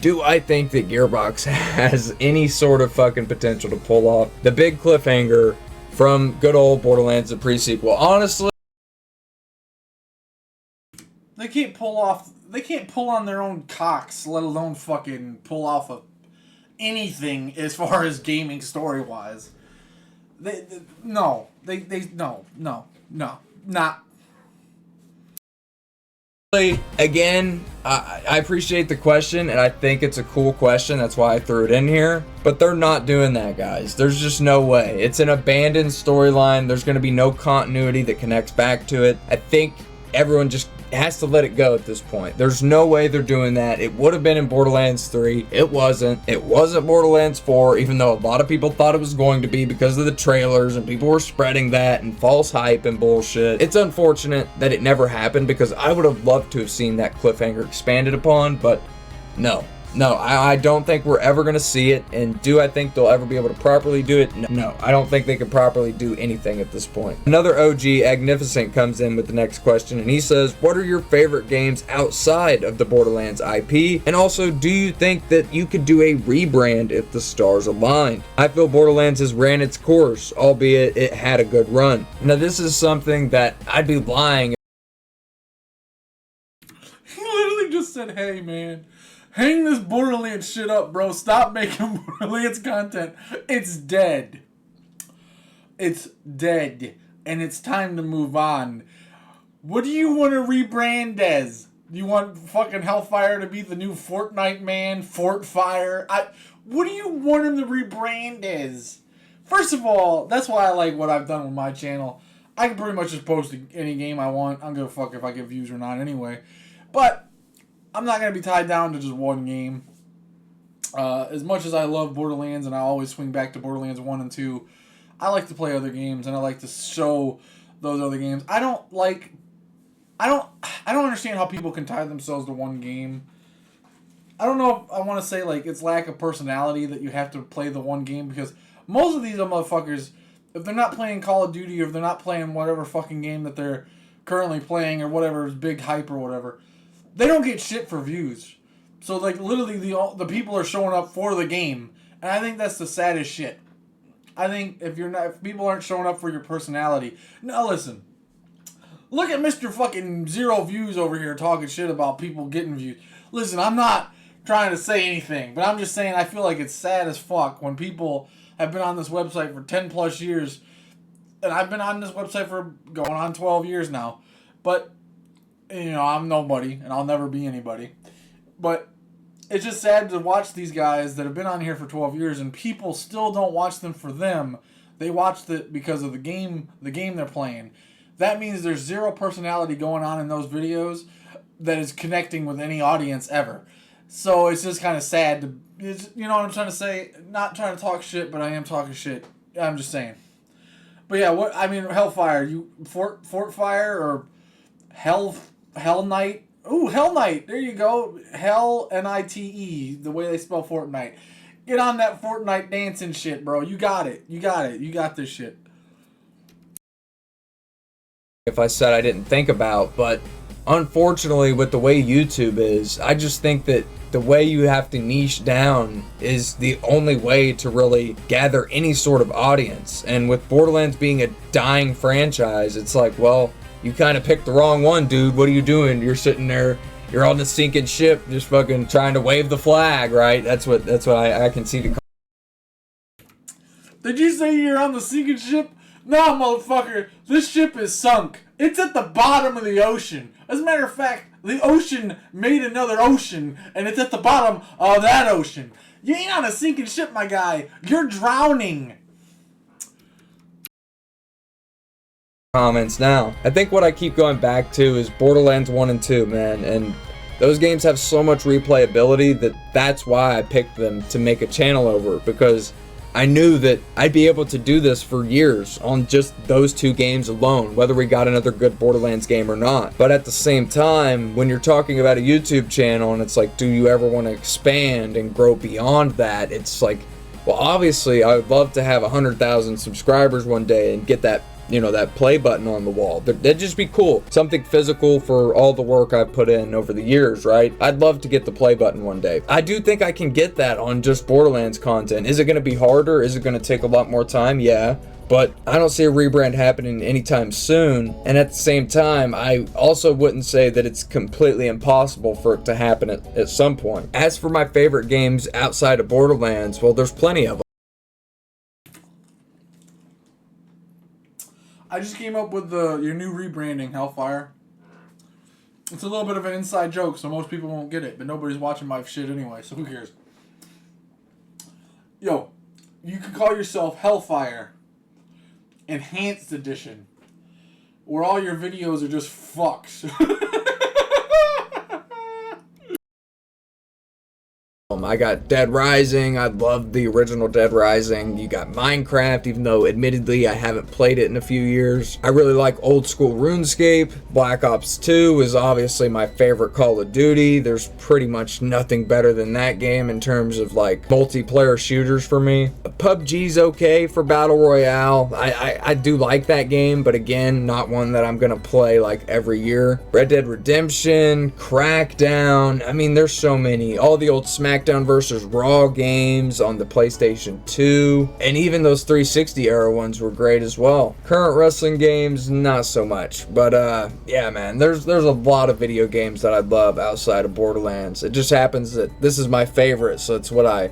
do I think that Gearbox has any sort of fucking potential to pull off the big cliffhanger from good old Borderlands, the pre-sequel? Honestly, They can't pull on their own cocks, let alone fucking pull off anything as far as gaming story-wise. No, not. again, I appreciate the question, and I think it's a cool question. That's why I threw it in here. But they're not doing that, guys. There's just no way. It's an abandoned storyline. There's going to be no continuity that connects back to it. I think everyone just has to let it go at this point. There's no way they're doing that. It would have been in Borderlands 3. It wasn't. It wasn't Borderlands 4, even though a lot of people thought it was going to be because of the trailers and people were spreading that and false hype and bullshit. It's unfortunate that it never happened, because I would have loved to have seen that cliffhanger expanded upon, but no. No, I don't think we're ever going to see it. And do I think they'll ever be able to properly do it? No, I don't think they can properly do anything at this point. Another OG, Agnificent, comes in with the next question, and he says, what are your favorite games outside of the Borderlands IP? And also, do you think that you could do a rebrand if the stars aligned? I feel Borderlands has ran its course, albeit it had a good run. Now, this is something that I'd be lying. He literally just said, hey, man. Hang this Borderlands shit up, bro. Stop making Borderlands content. It's dead. It's dead. And it's time to move on. What do you want to rebrand as? You want fucking Hellfire to be the new Fortnite man? Fortfire? What do you want him to rebrand as? First of all, that's why I like what I've done with my channel. I can pretty much just post any game I want. I don't give a fuck if I get views or not anyway. But I'm not going to be tied down to just one game. As much as I love Borderlands and I always swing back to Borderlands 1 and 2, I like to play other games and I like to show those other games. I don't understand how people can tie themselves to one game. I don't know if I want to say like it's lack of personality that you have to play the one game, because most of these motherfuckers, if they're not playing Call of Duty or if they're not playing whatever fucking game that they're currently playing or whatever is big hype or whatever, they don't get shit for views. So like literally the people are showing up for the game, and I think that's the saddest shit. I think if people aren't showing up for your personality. Now listen, look at Mr. fucking 0 views over here talking shit about people getting views. Listen, I'm not trying to say anything, but I'm just saying I feel like it's sad as fuck when people have been on this website for 10 plus years, and I've been on this website for going on 12 years now, but you know, I'm nobody and I'll never be anybody, but it's just sad to watch these guys that have been on here for 12 years and people still don't watch them for them. They watch it because of the game they're playing. That means there's zero personality going on in those videos that is connecting with any audience ever. So it's just kind of sad to, you know what I'm trying to say? Not trying to talk shit, but I am talking shit. I'm just saying. But yeah, Hellfire, Fortfire or Hell Knight. Ooh, Hell Knight. There you go. Hell Nite, the way they spell Fortnite. Get on that Fortnite dancing shit, bro. You got it. You got this shit. If I said I didn't think about, but unfortunately with the way YouTube is, I just think that the way you have to niche down is the only way to really gather any sort of audience. And with Borderlands being a dying franchise, it's like, well, you kind of picked the wrong one, dude. What are you doing? You're sitting there, you're on the sinking ship, just fucking trying to wave the flag, right? That's what I can see. Did you say you're on the sinking ship? No, motherfucker. This ship is sunk. It's at the bottom of the ocean. As a matter of fact, the ocean made another ocean, and it's at the bottom of that ocean. You ain't on a sinking ship, my guy. You're drowning. Comments now. I think what I keep going back to is Borderlands 1 and 2, man, and those games have so much replayability that's why I picked them to make a channel over, because I knew that I'd be able to do this for years on just those 2 games alone, whether we got another good Borderlands game or not. But at the same time, when you're talking about a YouTube channel and it's like, do you ever want to expand and grow beyond that? It's like, well, obviously I would love to have 100,000 subscribers one day and get that, you know, that play button on the wall. That'd just be cool. Something physical for all the work I've put in over the years, right? I'd love to get the play button one day. I do think I can get that on just Borderlands content. Is it going to be harder? Is it going to take a lot more time? Yeah. But I don't see a rebrand happening anytime soon. And at the same time, I also wouldn't say that it's completely impossible for it to happen at some point. As for my favorite games outside of Borderlands, well, there's plenty of them. I just came up with your new rebranding, Hellfire. It's a little bit of an inside joke, so most people won't get it, but nobody's watching my shit anyway, so who cares? Yo, you can call yourself Hellfire Enhanced Edition, where all your videos are just fucks. I got Dead Rising. I loved the original Dead Rising. You got Minecraft, even though admittedly I haven't played it in a few years. I really like old school RuneScape. Black Ops 2 is obviously my favorite Call of Duty. There's pretty much nothing better than that game in terms of like multiplayer shooters for me. PUBG's okay for Battle Royale. I do like that game, but again, not one that I'm gonna play like every year. Red Dead Redemption, Crackdown. I mean, there's so many. All the old Smackdown SmackDown vs. Raw games on the PlayStation 2, and even those 360 era ones were great as well. Current wrestling games, not so much, but yeah, man, there's a lot of video games that I love outside of Borderlands. It just happens that this is my favorite, so it's what I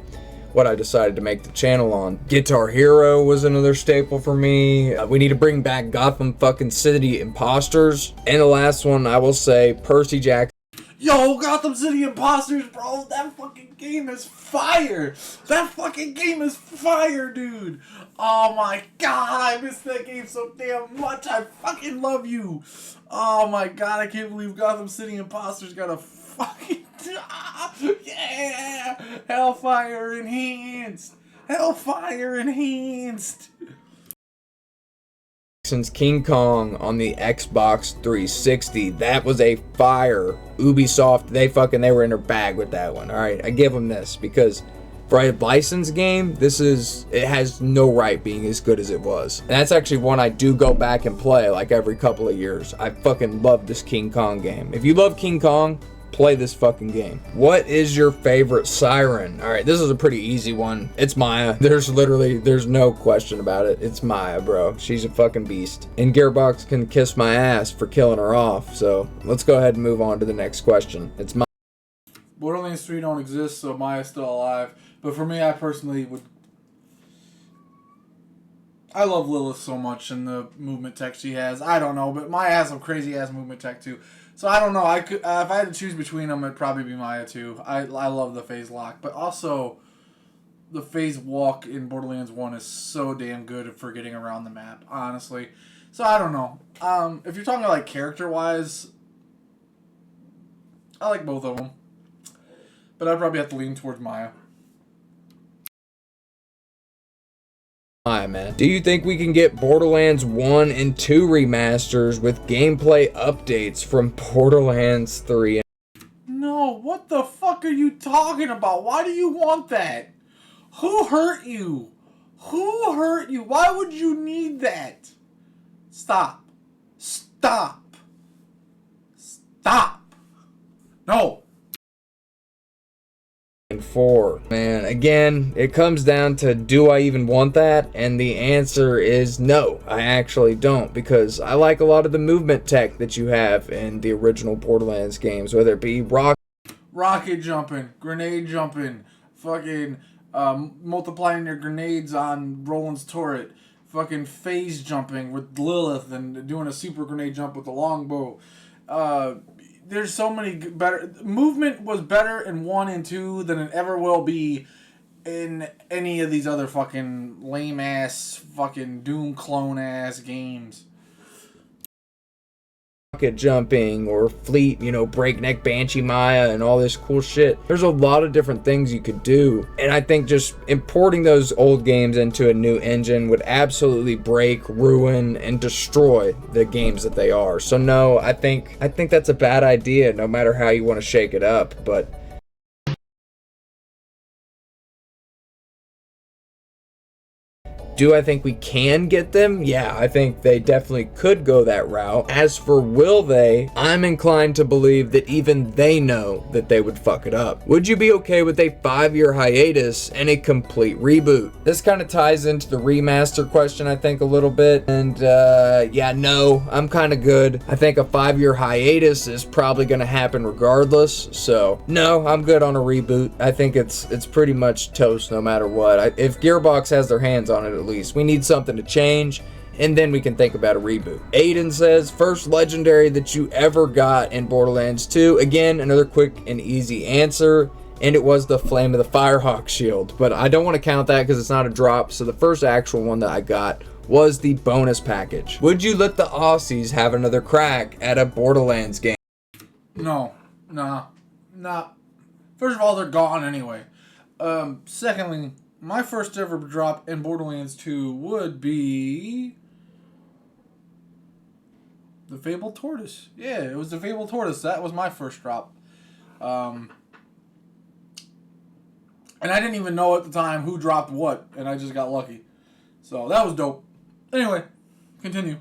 decided to make the channel on. Guitar Hero was another staple for me. We need to bring back Gotham fucking City Imposters. And the last one, I will say, Percy Jackson. Yo, Gotham City Imposters, bro. That fucking game is fire. That fucking game is fire, dude. Oh my god, I miss that game so damn much. I fucking love you. Oh my god, I can't believe Gotham City Imposters got a fucking... Yeah! Hellfire enhanced! Hellfire enhanced! King Kong on the Xbox 360. That was a fire. Ubisoft, they were in their bag with that one. Alright, I give them this because for a licensed game, it has no right being as good as it was. And that's actually one I do go back and play like every couple of years. I fucking love this King Kong game. If you love King Kong, play this fucking game. What is your favorite siren? All right, this is a pretty easy one. It's Maya. There's no question about it. It's Maya, bro. She's a fucking beast. And Gearbox can kiss my ass for killing her off. So let's go ahead and move on to the next question. It's Maya. Borderlands 3 don't exist, so Maya's still alive. But for me, I personally would... I love Lilith so much and the movement tech she has. I don't know, but Maya has some crazy ass movement tech too. So I don't know. I could, if I had to choose between them, it'd probably be Maya too. I love the phase lock, but also the phase walk in Borderlands 1 is so damn good for getting around the map, honestly. So I don't know. If you're talking like character wise, I like both of them, but I'd probably have to lean towards Maya. Hi, man. Do you think we can get Borderlands 1 and 2 remasters with gameplay updates from Borderlands 3? No, what the fuck are you talking about? Why do you want that? Who hurt you? Who hurt you? Why would you need that? Stop. Stop. Stop. No. 4. Man, again, it comes down to, do I even want that? And the answer is no, I actually don't, because I like a lot of the movement tech that you have in the original Borderlands games, whether it be rocket jumping, grenade jumping, fucking multiplying your grenades on Roland's turret, fucking phase jumping with Lilith and doing a super grenade jump with the longbow. There's so many better... Movement was better in 1 and 2 than it ever will be in any of these other fucking lame-ass, fucking Doom clone-ass games. rocket jumping or fleet, breakneck Banshee Maya and all this cool shit. There's a lot of different things you could do. And I think just importing those old games into a new engine would absolutely break, ruin, and destroy the games that they are. So no, I think that's a bad idea no matter how you want to shake it up. But do I think we can get them? Yeah, I think they definitely could go that route. As for will they, I'm inclined to believe that even they know that they would fuck it up. Would you be okay with a 5-year hiatus and a complete reboot? This kind of ties into the remaster question, I think, a little bit. And yeah, no, I'm kind of good. I think a 5-year hiatus is probably going to happen regardless. So no, I'm good on a reboot. I think it's pretty much toast no matter what. If Gearbox has their hands on it, at least. We need something to change, and then we can think about a reboot. Aiden says, first legendary that you ever got in Borderlands 2. Again, another quick and easy answer, and it was the Flame of the Firehawk shield. But I don't want to count that because it's not a drop, so the first actual one that I got was the bonus package. Would you let the Aussies have another crack at a Borderlands game? No. Nah. First of all, they're gone anyway. Secondly, my first ever drop in Borderlands 2 would be the Fabled Tortoise. Yeah, it was the Fabled Tortoise. That was my first drop. And I didn't even know at the time who dropped what, and I just got lucky. So that was dope. Anyway, continue.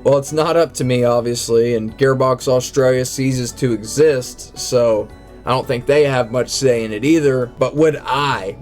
Well, it's not up to me, obviously, and Gearbox Australia ceases to exist, so I don't think they have much say in it either. But would I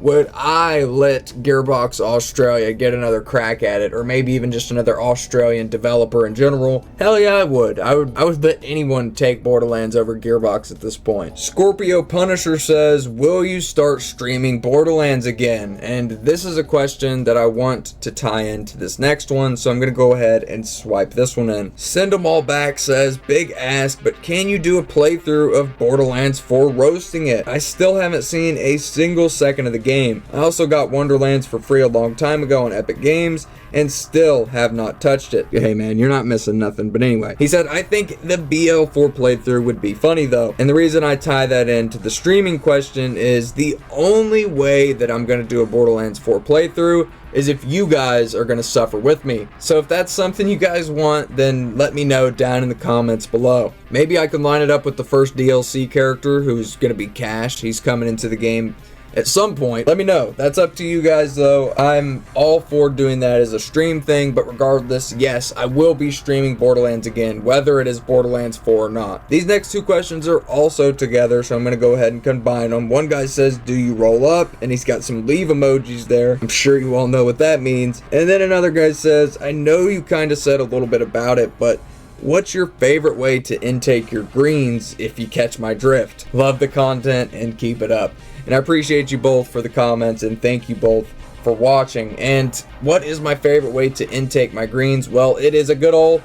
let Gearbox Australia get another crack at it, or maybe even just another Australian developer in general? Hell yeah, I would. I would let anyone take Borderlands over Gearbox at this point. Scorpio Punisher says, will you start streaming Borderlands again? And this is a question that I want to tie into this next one, so I'm gonna go ahead and swipe this one in. Send 'em all back says, big ask, but can you do a playthrough of Borderlands 4 roasting it? I still haven't seen a single second of the game. I also got Wonderlands for free a long time ago on Epic Games and still have not touched it. Hey man, you're not missing nothing. But anyway, he said, I think the BL4 playthrough would be funny though. And the reason I tie that into the streaming question is the only way that I'm gonna do a Borderlands 4 playthrough is if you guys are gonna suffer with me. So if that's something you guys want, then let me know down in the comments below. Maybe I can line it up with the first DLC character who's gonna be Cash. He's coming into the game at some point. Let me know. That's up to you guys though. I'm all for doing that as a stream thing, but regardless, yes, I will be streaming Borderlands again, whether it is Borderlands 4 or not. These next two questions are also together, so I'm gonna go ahead and combine them. One guy says, do you roll up? And he's got some leave emojis there. I'm sure you all know what that means. And then another guy says, I know you kind of said a little bit about it, but what's your favorite way to intake your greens, if you catch my drift? Love the content and keep it up. And I appreciate you both for the comments, and thank you both for watching. And what is my favorite way to intake my greens? Well, it is a good old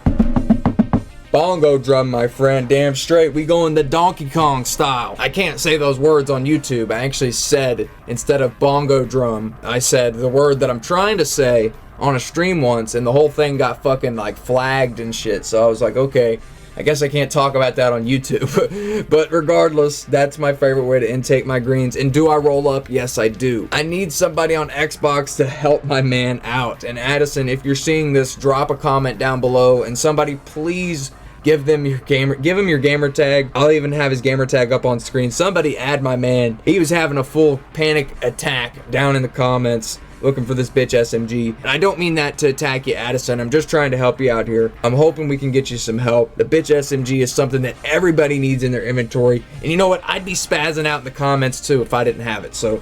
bongo drum, my friend. Damn straight, we going the Donkey Kong style. I can't say those words on YouTube. I actually said, instead of bongo drum, I said the word that I'm trying to say on a stream once, and the whole thing got fucking like flagged and shit. So I was like, okay, I guess I can't talk about that on YouTube. But regardless, that's my favorite way to intake my greens. And do I roll up? Yes, I do. I need somebody on Xbox to help my man out. And Addison, if you're seeing this, drop a comment down below, and somebody please give him your gamer tag. I'll even have his gamer tag up on screen. Somebody add my man. He was having a full panic attack down in the comments, looking for this bitch SMG. And I don't mean that to attack you, Addison. I'm just trying to help you out here. I'm hoping we can get you some help. The bitch SMG is something that everybody needs in their inventory. And you know what? I'd be spazzing out in the comments too if I didn't have it. So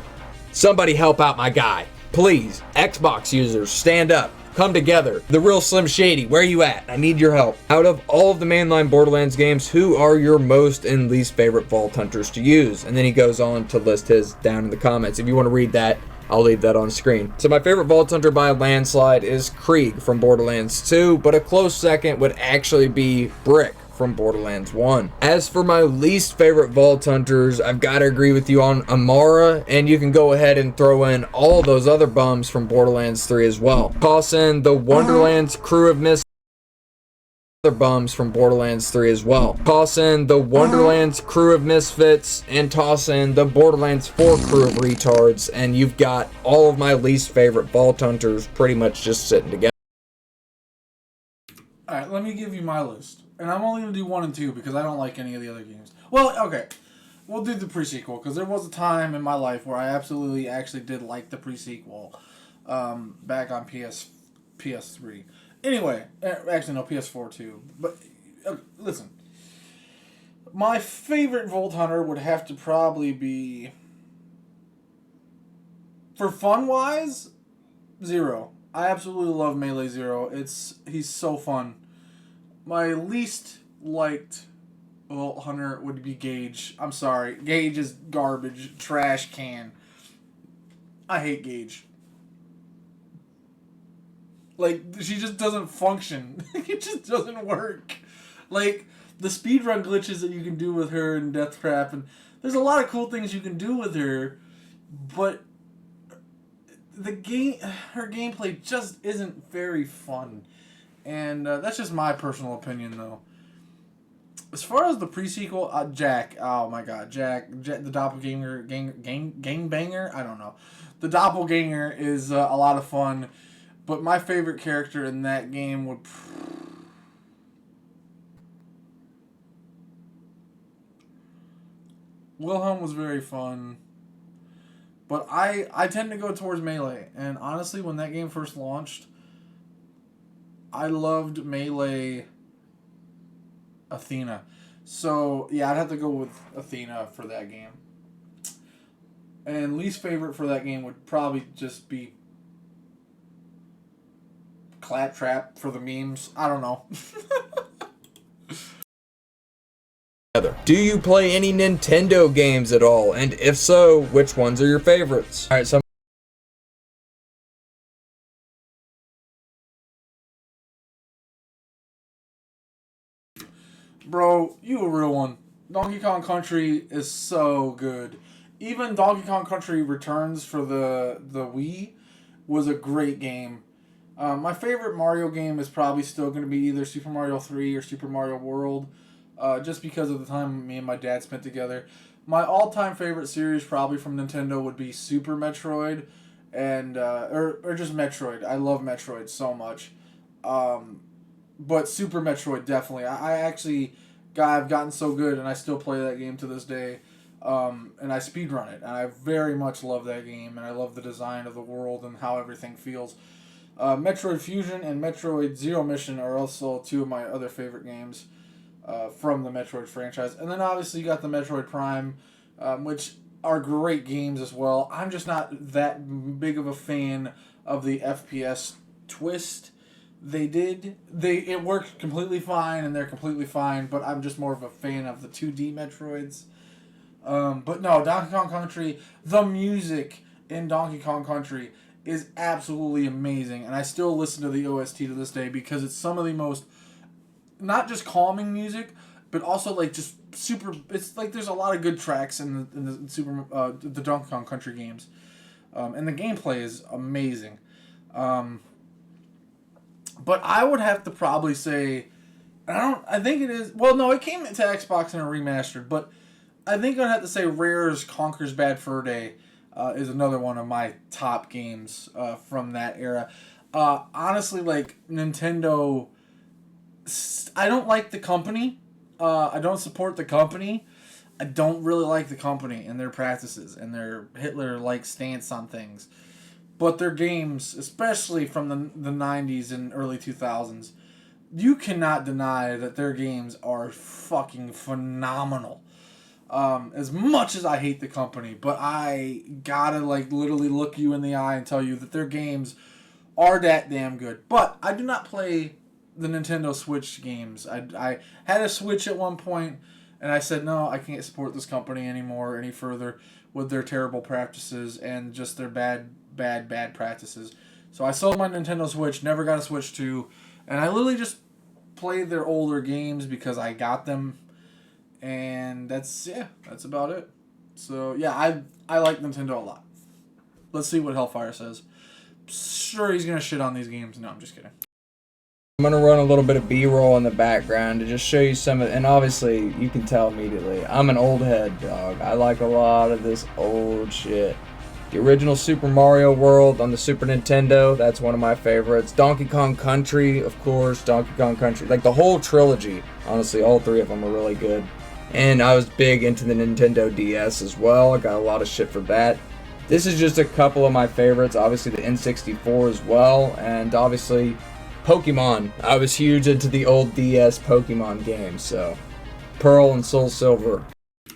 somebody help out my guy. Please, Xbox users, stand up. Come together. The real Slim Shady, where you at? I need your help. Out of all of the mainline Borderlands games, who are your most and least favorite Vault Hunters to use? And then he goes on to list his down in the comments. If you want to read that, I'll leave that on screen. So my favorite Vault Hunter by a landslide is Krieg from Borderlands 2, but a close second would actually be Brick from Borderlands 1. As for my least favorite Vault Hunters, I've got to agree with you on Amara, and you can go ahead and throw in all those other bums from Borderlands 3 as well. Toss in the Wonderlands crew of Misfits. Other bums from Borderlands 3 as well. Toss in the Wonderlands crew of misfits, and toss in the Borderlands 4 crew of retards, and you've got all of my least favorite Vault Hunters pretty much just sitting together. Alright, let me give you my list. And I'm only going to do 1 and 2 because I don't like any of the other games. Well, okay. We'll do the pre-sequel because there was a time in my life where I absolutely actually did like the pre-sequel back on PS3. Anyway, actually no, PS4 too. But listen, my favorite Vault Hunter would have to probably be, for fun wise, Zero. I absolutely love Melee Zero. He's so fun. My least liked Vault Hunter would be Gage. I'm sorry, Gage is garbage, trash can. I hate Gage. Like, she just doesn't function. It just doesn't work. Like, the speedrun glitches that you can do with her in Deathtrap, and there's a lot of cool things you can do with her, but her gameplay just isn't very fun. And that's just my personal opinion, though. As far as the pre-sequel, Jack. Oh my god, Jack the doppelganger, gangbanger? I don't know. The doppelganger is a lot of fun. But my favorite character in that game would... Wilhelm was very fun. But I tend to go towards Melee. And honestly, when that game first launched, I loved Melee Athena. So, yeah, I'd have to go with Athena for that game. And least favorite for that game would probably just be Claptrap for the memes. I don't know. Do you play any Nintendo games at all? And if so, which ones are your favorites? Alright, so Bro, you a real one. Donkey Kong Country is so good. Even Donkey Kong Country Returns for the Wii was a great game. My favorite Mario game is probably still going to be either Super Mario 3 or Super Mario World, just because of the time me and my dad spent together. My all-time favorite series probably from Nintendo would be Super Metroid, and or just Metroid. I love Metroid so much. But Super Metroid definitely. I've gotten so good, and I still play that game to this day. And I speedrun it, and I very much love that game, and I love the design of the world and how everything feels. Metroid Fusion and Metroid Zero Mission are also two of my other favorite games from the Metroid franchise. And then obviously you got the Metroid Prime, which are great games as well. I'm just not that big of a fan of the FPS twist. It worked completely fine, and they're completely fine, but I'm just more of a fan of the 2D Metroids. But no, Donkey Kong Country, the music in Donkey Kong Country is absolutely amazing, and I still listen to the OST to this day because it's some of the most, not just calming music, but also like just super. It's like there's a lot of good tracks in the Donkey Kong Country games, and the gameplay is amazing. But I would have to probably say, I think it is. Well, no, it came into Xbox and a remastered, but I think I'd have to say Rare's Conker's Bad Fur Day is another one of my top games from that era. Honestly, like Nintendo, I don't like the company. I don't support the company. I don't really like the company and their practices and their Hitler-like stance on things. But their games, especially from the 90s and early 2000s, you cannot deny that their games are fucking phenomenal. As much as I hate the company, but I gotta like literally look you in the eye and tell you that their games are that damn good. But I do not play the Nintendo Switch games. I had a Switch at one point, and I said, no, I can't support this company anymore any further with their terrible practices and just their bad practices. So I sold my Nintendo Switch, never got a Switch 2, and I literally just played their older games because I got them. And that's about it. So yeah, I like Nintendo a lot. Let's see what Hellfire says. Sure, he's gonna shit on these games. No, I'm just kidding. I'm gonna run a little bit of B-roll in the background to just show you some of, and obviously you can tell immediately, I'm an old head, dog. I like a lot of this old shit. The original Super Mario World on the Super Nintendo, that's one of my favorites. Donkey Kong Country, of course, Donkey Kong Country. Like the whole trilogy, honestly, all three of them are really good. And I was big into the Nintendo DS as well. I got a lot of shit for that. This is just a couple of my favorites. Obviously the N64 as well. And obviously Pokemon. I was huge into the old DS Pokemon games. So Pearl and Soul Silver.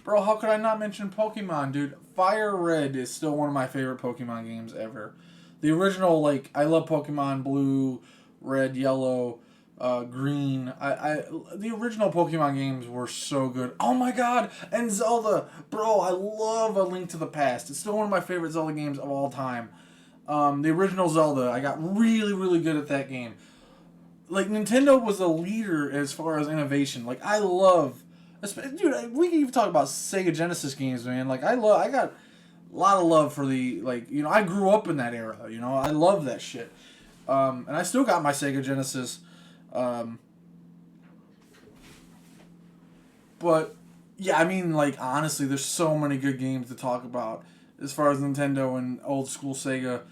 Bro, how could I not mention Pokemon, dude? Fire Red is still one of my favorite Pokemon games ever. The original, like, I love Pokemon Blue, Red, Yellow, Green. The original Pokemon games were so good. Oh my god, and Zelda, bro, I love A Link to the Past. It's still one of my favorite Zelda games of all time. The original Zelda, I got really, really good at that game. Like Nintendo was a leader as far as innovation. Like I love, dude, we can even talk about Sega Genesis games, man. Like I got a lot of love for the I grew up in that era. I love that shit. And I still got my Sega Genesis. But yeah, I mean, like honestly, there's so many good games to talk about as far as Nintendo and old school Sega.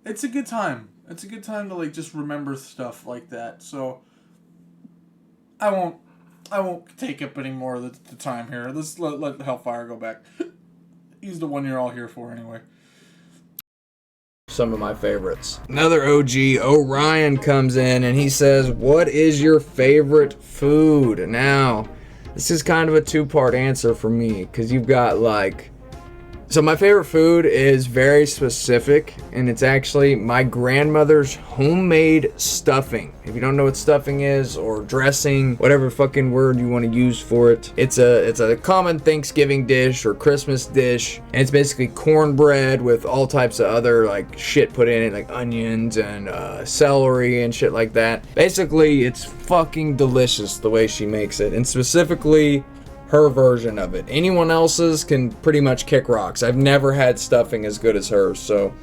It's a good time. It's a good time to like just remember stuff like that. So I won't take up any more of the time here. Let's let Hellfire go back. He's the one you're all here for anyway. some of my favorites. Another OG, Orion, comes in and he says, what is your favorite food? Now, this is kind of a two-part answer for me, because you've got like, so my favorite food is very specific, and it's actually my grandmother's homemade stuffing. If you don't know what stuffing is, or dressing, whatever fucking word you want to use for it, it's a common Thanksgiving dish or Christmas dish, and it's basically cornbread with all types of other like shit put in it, like onions and celery and shit like that. Basically, it's fucking delicious the way she makes it, and specifically her version of it. Anyone else's can pretty much kick rocks. I've never had stuffing as good as hers, so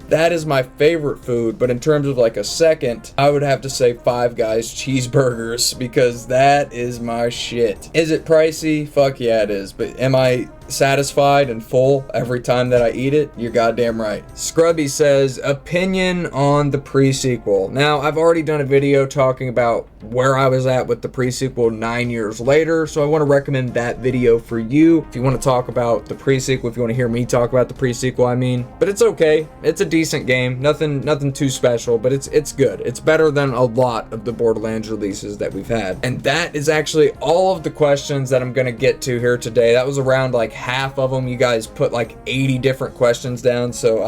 that is my favorite food. But in terms of like a second, I would have to say Five Guys cheeseburgers, because that is my shit. Is it pricey? Fuck yeah it is. But am I satisfied and full every time that I eat it? You're goddamn right. Scrubby says, opinion on the pre-sequel. Now, I've already done a video talking about where I was at with the pre-sequel 9 years later, so I want to recommend that video for you if you want to talk about the pre-sequel, if you want to hear me talk about the pre-sequel, I mean. But it's okay. It's a decent game. Nothing too special, but it's good. It's better than a lot of the Borderlands releases that we've had. And that is actually all of the questions that I'm going to get to here today. That was around like half of them. You guys put like 80 different questions down, so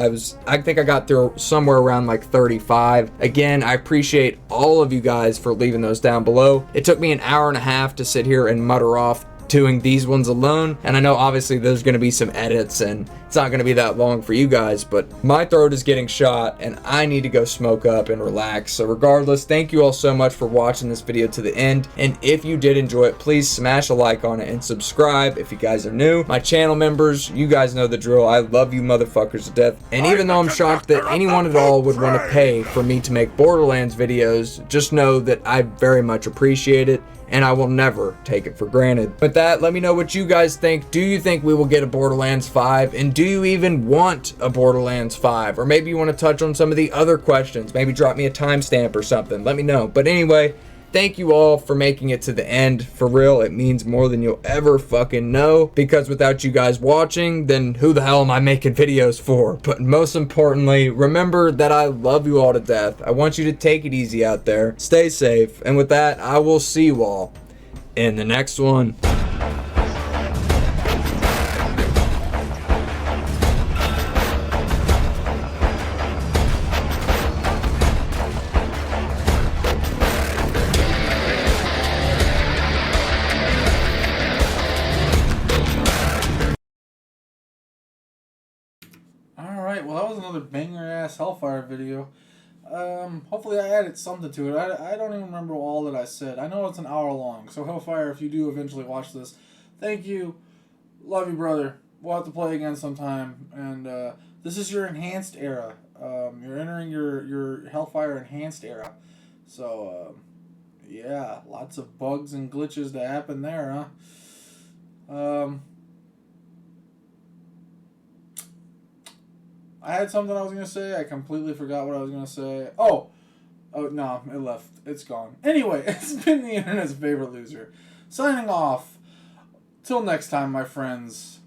I think I got through somewhere around like 35. Again, I appreciate all of you guys for leaving those down below. It took me an hour and a half to sit here and mutter off doing these ones alone, and I know obviously there's going to be some edits and it's not going to be that long for you guys, but my throat is getting shot and I need to go smoke up and relax. So regardless, thank you all so much for watching this video to the end, and if you did enjoy it, please smash a like on it and subscribe if you guys are new. My channel members, you guys know the drill. I love you motherfuckers to death, and even though I'm shocked that anyone at all would want to pay for me to make Borderlands videos, just know that I very much appreciate it, and I will never take it for granted. With that, let me know what you guys think. Do you think we will get a Borderlands 5? And do you even want a Borderlands 5? Or maybe you want to touch on some of the other questions. Maybe drop me a timestamp or something. Let me know. But anyway, thank you all for making it to the end. For real, it means more than you'll ever fucking know, because without you guys watching, then who the hell am I making videos for? But most importantly, remember that I love you all to death. I want you to take it easy out there. Stay safe. And with that, I will see you all in the next one. Alright, well that was another banger-ass Hellfire video. Hopefully I added something to it. I don't even remember all that I said. I know it's an hour long, so Hellfire, if you do eventually watch this, thank you. Love you, brother. We'll have to play again sometime. And this is your enhanced era. You're entering your Hellfire enhanced era. So, yeah, lots of bugs and glitches that happen there, huh? I had something I was going to say. I completely forgot what I was going to say. Oh, no, it left. It's gone. Anyway, it's been the internet's favorite loser. Signing off. Till next time, my friends.